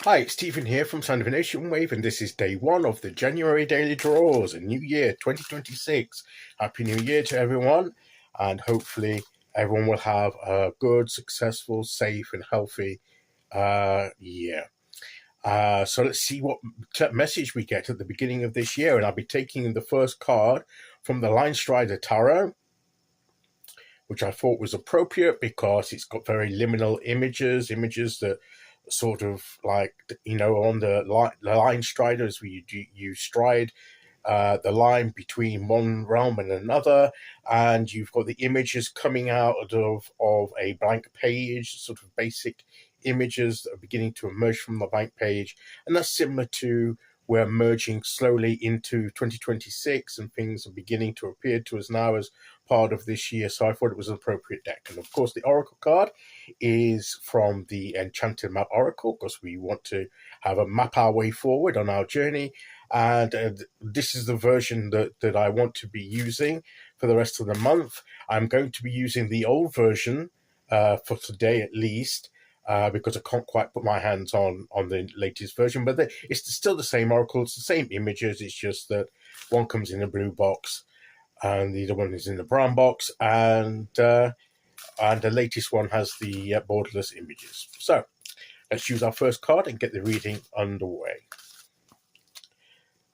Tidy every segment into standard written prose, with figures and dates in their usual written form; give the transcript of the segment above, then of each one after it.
Hi, it's Stephen here from Divination Wave, and this is day one of the January daily draws, a new year 2026. Happy New Year to everyone, and hopefully everyone will have a good, successful, safe, and healthy year. So let's see what message we get at the beginning of this year, and I'll be taking the first card from the Linestrider Tarot, which I thought was appropriate because it's got very liminal images that sort of like, on the line striders where you stride the line between one realm and another, and you've got the images coming out of a blank page, sort of basic images that are beginning to emerge from the blank page, and that's similar to we're merging slowly into 2026 and things are beginning to appear to us now as part of this year. So I thought it was an appropriate deck. And of course, the Oracle card is from the Enchanted Map Oracle because we want to have a map our way forward on our journey. And this is the version that I want to be using for the rest of the month. I'm going to be using the old version for today at least, because I can't quite put my hands on the latest version, but it's still the same Oracle, it's the same images, it's just that one comes in a blue box and the other one is in the brown box, and the latest one has the borderless images. So let's use our first card and get the reading underway.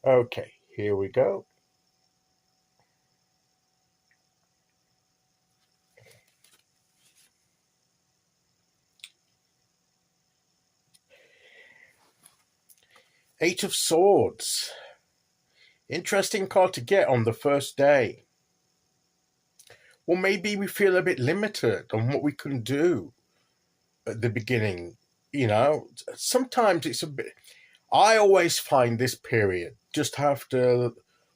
Okay, here we go. Eight of Swords. Interesting card to get on the first day. Well, maybe we feel a bit limited on what we can do at the beginning. Sometimes it's a bit. I always find this period just after,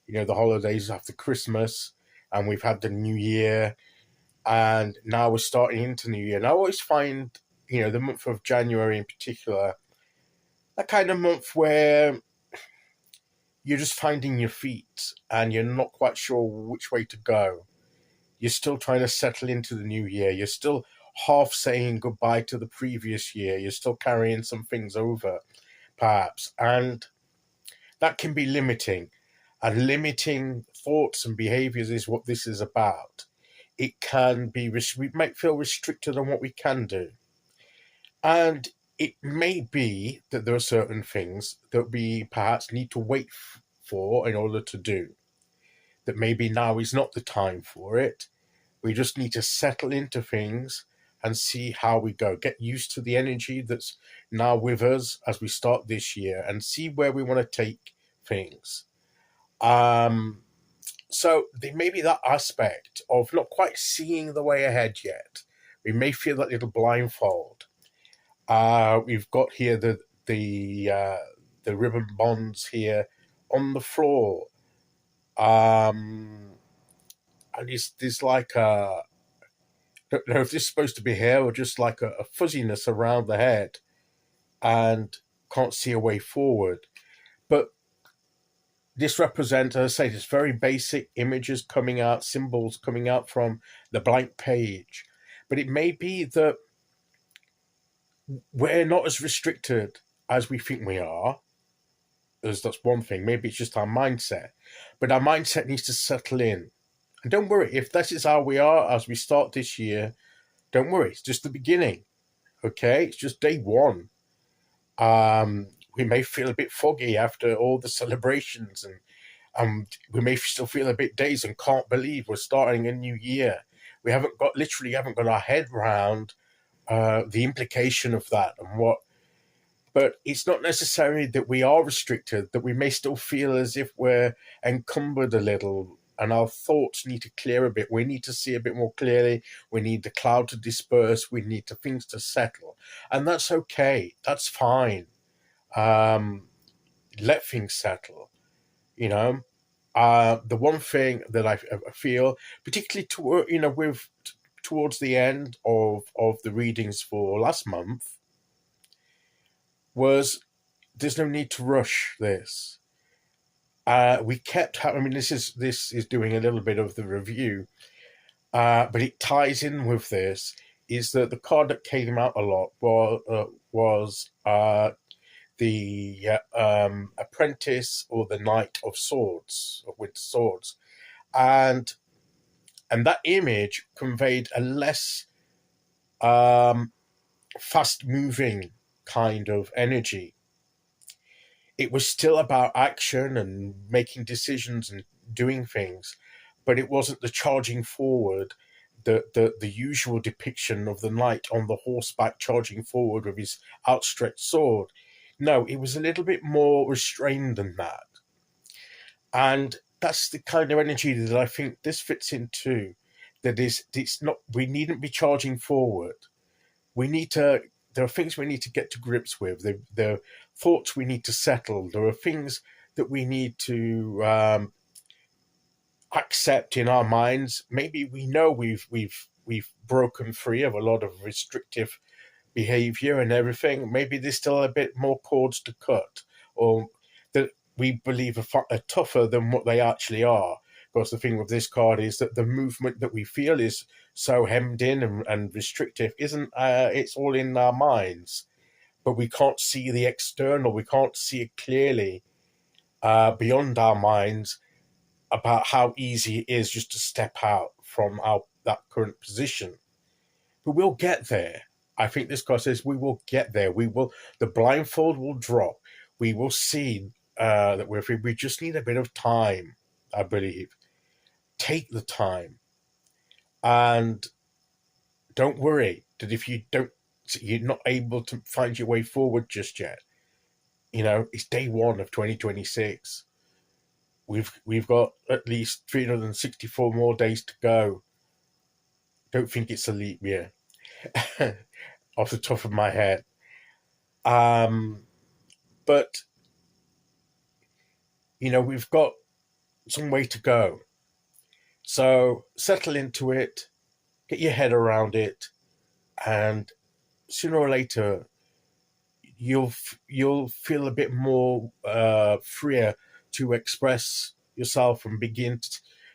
the holidays, after Christmas, and we've had the New Year, and now we're starting into New Year. And I always find, the month of January in particular, a kind of month where you're just finding your feet and you're not quite sure which way to go. You're still trying to settle into the new year. You're still half saying goodbye to the previous year. You're still carrying some things over, perhaps. And that can be limiting. And limiting thoughts and behaviors is what this is about. It can be, we might feel restricted on what we can do. And it may be that there are certain things that we perhaps need to wait for in order to do. That maybe now is not the time for it. We just need to settle into things and see how we go. Get used to the energy that's now with us as we start this year and see where we want to take things. So there may be that aspect of not quite seeing the way ahead yet. We may feel that little blindfold. We've got here the ribbon bonds here on the floor. And there's like I don't know if this is supposed to be hair or just like a fuzziness around the head and can't see a way forward. But this represents, as I say, this very basic images coming out, symbols coming out from the blank page. But it may be that we're not as restricted as we think we are. That's one thing. Maybe it's just our mindset. But our mindset needs to settle in. And don't worry, if this is how we are as we start this year, don't worry, it's just the beginning. Okay? It's just day one. We may feel a bit foggy after all the celebrations, and we may still feel a bit dazed and can't believe we're starting a new year. We haven't got our head around the implication of that and what. But it's not necessarily that we are restricted, that we may still feel as if we're encumbered a little and our thoughts need to clear a bit. We need to see a bit more clearly. We need the cloud to disperse. We need things to settle. And that's okay. That's fine. Let things settle. The one thing that I feel, particularly towards the end of the readings for last month, was there's no need to rush this. We kept having, this is doing a little bit of the review, but it ties in with this, is that the card that came out a lot was the apprentice or the knight of swords, with swords, and that image conveyed a less fast moving kind of energy. It was still about action and making decisions and doing things, but it wasn't the charging forward, the usual depiction of the knight on the horseback charging forward with his outstretched sword. No, it was a little bit more restrained than that. And that's the kind of energy that I think this fits into. That is, it's not, we needn't be charging forward. We need to, there are things we need to get to grips with. There are thoughts we need to settle. There are things that we need to accept in our minds. Maybe we know we've broken free of a lot of restrictive behavior and everything. Maybe there's still a bit more cords to cut, or that we believe are tougher than what they actually are. Because the thing with this card is that the movement that we feel is so hemmed in and restrictive isn't, it's all in our minds, but we can't see the external. We can't see it clearly beyond our minds about how easy it is just to step out from that current position. But we'll get there. I think this card says we will get there. The blindfold will drop. We will see that we're free. We just need a bit of time, I believe. Take the time. And don't worry that if you're not able to find your way forward just yet. It's day 1 of 2026. We've got at least 364 more days to go. Don't think it's a leap year off the top of my head. But, we've got some way to go. So settle into it, get your head around it, and sooner or later, you'll feel a bit more freer to express yourself and begin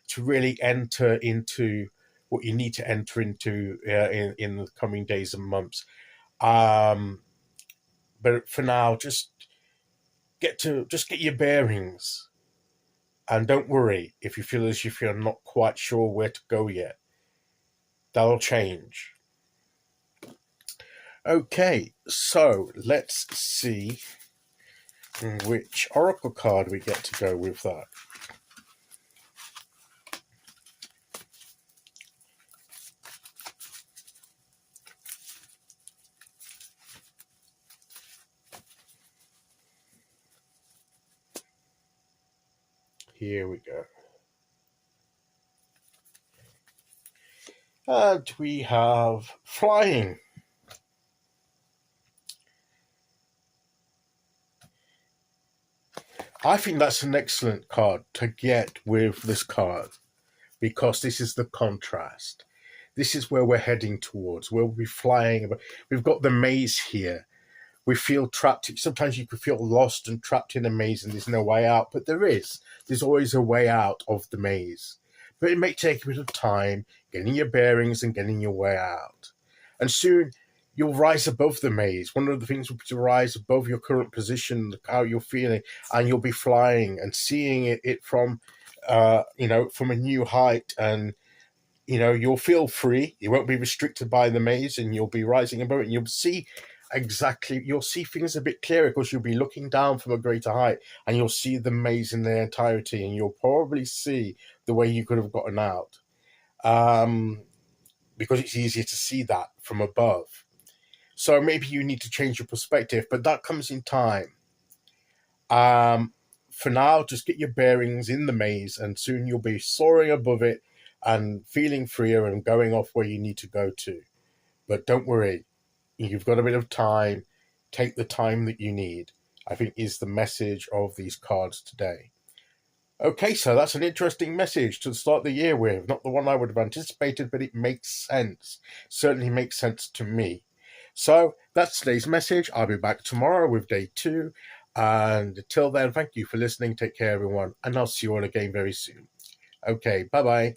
to really enter into what you need to enter into in the coming days and months. But for now, just get your bearings, and don't worry if you feel as if you're not quite sure where to go yet. That'll change. Okay, so let's see which oracle card we get to go with that. Here we go. And we have flying. I think that's an excellent card to get with this card, because this is the contrast. This is where we're heading towards. We'll be flying. We've got the maze here. We feel trapped. Sometimes you could feel lost and trapped in a maze and there's no way out, but there is. There's always a way out of the maze. But it may take a bit of time getting your bearings and getting your way out. And soon you'll rise above the maze. One of the things will be to rise above your current position, how you're feeling, and you'll be flying and seeing it from, from a new height. And, you'll feel free. You won't be restricted by the maze, and you'll be rising above it. And you'll see things a bit clearer because you'll be looking down from a greater height, and you'll see the maze in their entirety, and you'll probably see the way you could have gotten out, because it's easier to see that from above. So maybe you need to change your perspective, but that comes in time. For now, just get your bearings in the maze, and soon you'll be soaring above it and feeling freer and going off where you need to go to. But don't worry. You've got a bit of time. Take the time that you need, I think, is the message of these cards today. Okay, so that's an interesting message to start the year with. Not the one I would have anticipated, but it makes sense. Certainly makes sense to me. So that's today's message. I'll be back tomorrow with day 2. And until then, thank you for listening. Take care, everyone. And I'll see you all again very soon. Okay, bye-bye.